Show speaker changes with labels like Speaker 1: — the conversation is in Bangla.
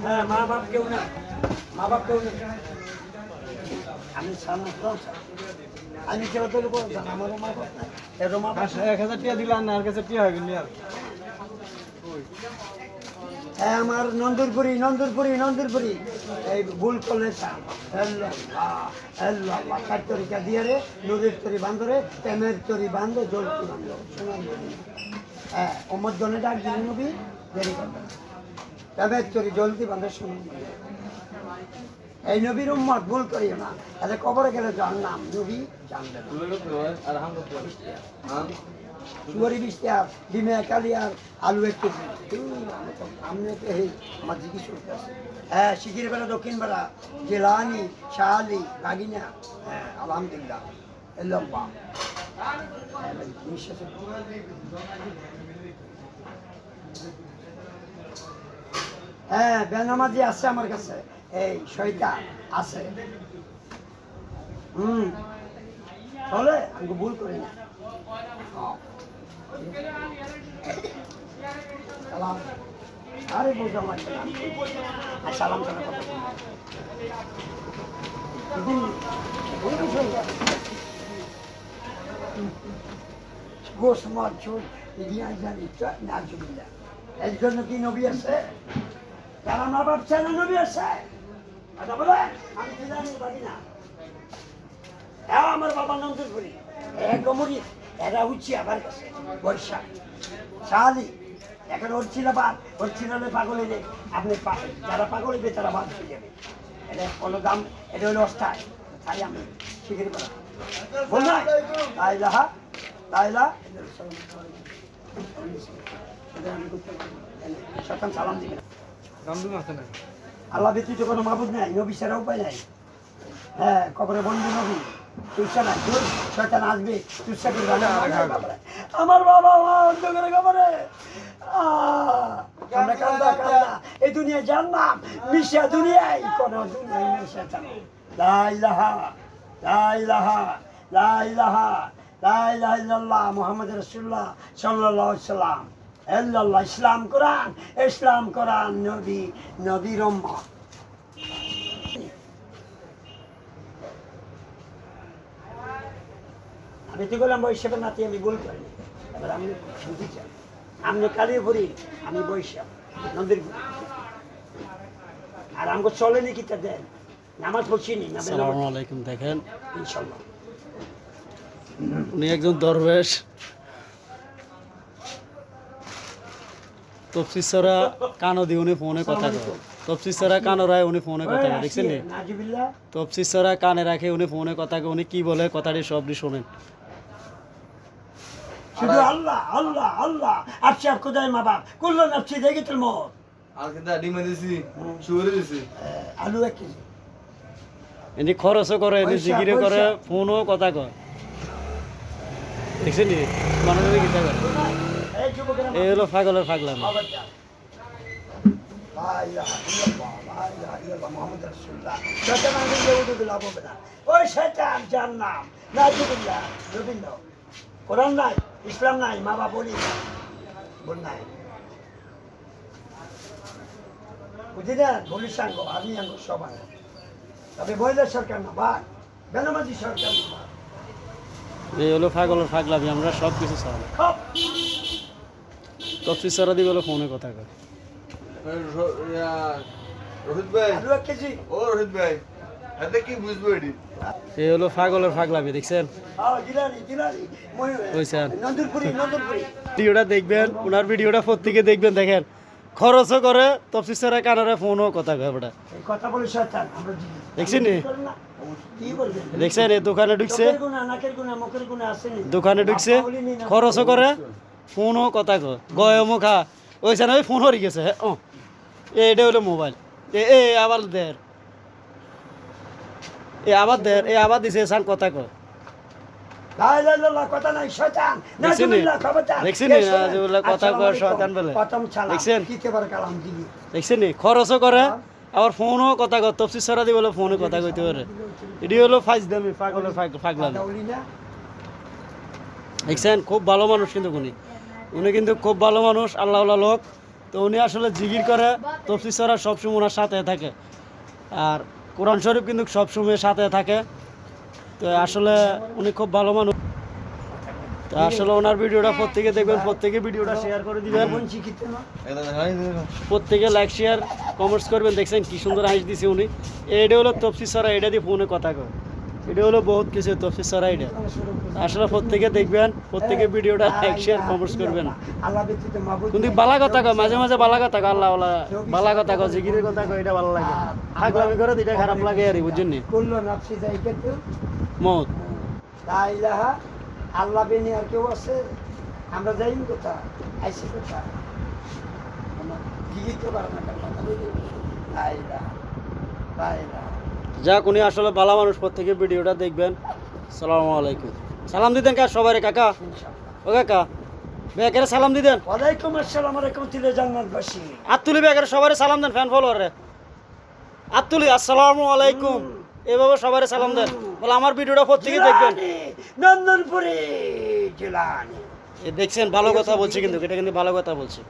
Speaker 1: হ্যাঁ মা বাপ কেউ না, মা বাপ কেউ নেই। আমি সাধারণত আমি কেউ তো আমারও মা বাপ নাই, এরও মা বাপ।
Speaker 2: 1000 টাকা দিলাম না, আর কাছে টাকা হবে নি আর।
Speaker 1: হ্যাঁ আমার নন্দুরপুরি এই ভুল করলে কার তরিকা দিয়ে রে, নদীর তরি বান্ধরে, প্রেমের তরি বান্ধ, জলতি বান্ধ, সোনার নদী। হ্যাঁ ওমর জনে ডাক দিলে নবী দেরি করবে না। প্রেমের তরি জলতি বান্ধ, সোনার নদী। এই নবীর উম্মত ভুল করিও না, তাহলে কবরে গেলে যার নাম নবী জানবে না। সুগরি 20 টাকা, ডিমে কালিয়ার, আলু 1 কেজি। আমি আমার জিজ্ঞেস করতে আছে। হ্যাঁ শিখির বেলা, দক্ষিণ বেলা, জেলানি, শাহালি, বাগিনা। হ্যাঁ আলহামদুলিল্লাহ লম্বা হ্যাঁ বেনামাজি আছে আমার কাছে, এই শয়তান আছে। চলে আমি ভুল করি না। সালাম আরে বলতে আমার সালাম করার কথা গোস মাছ এগিয়ে জানি নাজুবিল্লা। এর জন্য কি নবী আছে? তারা মা বাপ চায় না নবী আছে? কথা বলে আমি কি জানি পারি না। হ্যাঁ আমার বাবা নন্দুরপুরি, গমরি, এরা উঠছি আমার কাছে বৈশাখ শাহালি। এখন ওর ছিল পাগল হইলে আপনি যারা পাগল হইবে তারা বাদ হয়ে যাবে। এটা কোনো দাম, এটা হলো অস্থায়। তাই আমি শিখির করা বললাম তাইলাহা তাইলা সকাল সালাম দিবে। আল্লাহ ব্যতীত কোনো মাবুদ নাই, নবী ছাড়া উপায় নাই। হ্যাঁ কবরে বন্ধু নবী তুইসা না, শয়তান আসবে তুইসা করবে। আমার বাবা অন্ধকারে কবরে আমরা কান্দা এই দুনিয়া জানলাম মিশা দুনিয়ায় কোন দুনিয়ায় মিশা জানো। লা ইলাহা লা ইলাহা লা ইলাহা লা ইলাহা ইল্লাল্লাহ মুহাম্মদ রাসূলুল্লাহ সাল্লাল্লাহু আলাইহি সাল্লাম। আল্লাহ ইসলাম কোরআন নবীর উম্মত। আমি তো বললাম বৈশাখের নাতি, আমি ভুল করিনি। এবার আমি শুনতে চাই আমি কালিয়াপুরি, আমি বৈশাখ নদীর। আর আমাকে চলেনি কি তা দেন, নামাজ পড়ছিনি।
Speaker 2: আসসালামু আলাইকুম। দেখেন
Speaker 1: ইনশাল্লাহ
Speaker 2: উনি একজন দরবেশ, তফসিররা কানো দিয়ে উনি ফোনে কথা কয়, তফসিররা কানো রায় উনি ফোনে কথা কয়। দেখছেন নি তফসিররা কানে রাখে উনি ফোনে কথা কয়, উনি কি বলে কথাটি সবটি শোনেন।
Speaker 1: শুধু আল্লাহ আল্লাহ আল্লাহ আচ্ছা খোদাই মা বাপ কুল্লু নাফসি যায়গাতুল মউত।
Speaker 3: আর কিন্তু ডিমে দিছি, শুরে দিছি,
Speaker 1: আলু 1 কেজি।
Speaker 2: এনি খরচও করে, এনি জিগিরে করে, ফোনও কথা কয়। দেখছেন নি মানুষের কি করে। এই হলো পাগলের পাগলামি।
Speaker 1: ওই শয়তান যার নাম নাজুবিল্লাহ, রবীন্দ্র কোরআন নাই, ইসলাম নাই, মা বাপ বলি নাই, বুঝি না বলির সাঙ্গ আমি আঙ্গ সবাই। তবে মহিলার সরকার না ভাই, বেনামাজি সরকার না ভাই।
Speaker 2: এই হলো পাগলের পাগলামি, আমরা সব কিছু চাই। তফসিররা দিয়ে বলে ফোনে কথা কয়।
Speaker 3: রোহিত ভাই,
Speaker 1: আলু 1 কেজি।
Speaker 3: ও রোহিত ভাই, এতে কি বুঝবো এটি?
Speaker 2: এই হলো পাগলের পাগলামি, দেখছেন। ভিডিওটা দেখবেন, ওনার ভিডিওটা প্রত্যেকে দেখবেন। দেখেন খরচও করে, তফসিররা কানারে ফোনও কথা কয়। ওটা
Speaker 1: কথা বলে শয়তান আমরা
Speaker 2: দেখছেন নি,
Speaker 1: কি বলবেন?
Speaker 2: দেখছেন এই দোকানে ঢুকছে,
Speaker 1: নাকের গুণা মুখের গুণা আসেনি,
Speaker 2: দোকানে ঢুকছে, খরচও করে, ফোনও কথা কয়, গয় মুখা ওইখানে ওই ফোন হয়ে গেছে। হ্যাঁ এইটা হলো মোবাইল। এ আবার দের, এ আবার দের, এ আবার দিছে সান কথা কয়।
Speaker 1: কথা নাই শয়তান,
Speaker 2: দেখছেন কথা কয় শয়তান বলে। দেখছেন দেখছেন নি খরচও করে, আবার ফোনও কথা কয়। তফসিররা দিয়ে বলে ফোনে কথা কইতে পারে। এটি হলো ফাইজদামি, পাগলের পাগলামি। দেখছেন খুব ভালো মানুষ কিন্তু উনি কিন্তু খুব ভালো মানুষ, আল্লাহ লোক। তো উনি আসলে জিকির করে, তফসির ছাড়া সবসময় ওনার সাথে থাকে, আর কোরআন শরীফ কিন্তু সবসময় সাথে থাকে। তো আসলে উনি খুব ভালো মানুষ। তো আসলে ওনার ভিডিওটা প্রত্যেকে দেখবেন, প্রত্যেকে ভিডিওটা শেয়ার করে দিবেন, প্রত্যেকে লাইক শেয়ার কমেন্টস করবেন। দেখছেন কি সুন্দর হাইস দিছে উনি। এটা হলো তফসির ছাড়া, এটা দিয়ে ফোনে কথা কয়, এটা হলো বহুত কিছু তফসির ছাড়া এটা। আসলে প্রত্যেকে দেখবেন, প্রত্যেকে ভিডিওটা লাইক শেয়ার কমেন্টস করবেন।
Speaker 1: আল্লাহ ব্যতীত মাবুদ
Speaker 2: কিন্তু বালা কথা কয়, মাঝে মাঝে বালা কথা কয়, আল্লাহ আল্লাহ বালা কথা কয়, জিকিরের কথা কয়, এটা ভালো লাগে। থাকলামি করে এটা খারাপ লাগে আর বুঝছেন নি।
Speaker 1: কুল্লু নাফসি যায়কাতু
Speaker 2: মত
Speaker 1: লা ইলাহা, আল্লাহ বিনে আর কেউ আছে? আমরা যাই কোথা, আইসি কোথা, জিজ্ঞিত পারে না কেন কথা বলি? লা ইলাহা, লা ইলাহা।
Speaker 2: যাক, উনি আসলে ভালো মানুষ। প্রত্যেকে ভিডিওটা দেখবেন। সালামু আলাইকুম। সালাম দিতেন কা সবাই কাকা, ও কাকা বেকারে সালাম দিতেন।
Speaker 1: ওয়ালাইকুম আসসালাম, আলাইকুম তিলে জান্নাতবাসী।
Speaker 2: আত্তুলি বেকারে সবাই সালাম দেন, ফ্যান ফলোয়ারে আত্তুলি আসসালামু আলাইকুম এভাবে সবাই সালাম দেন। বলে আমার ভিডিওটা প্রত্যেকে দেখবেন।
Speaker 1: নন্দনপুরে জিলানি।
Speaker 2: দেখছেন ভালো কথা বলছি, কিন্তু এটা কিন্তু ভালো কথা বলছি।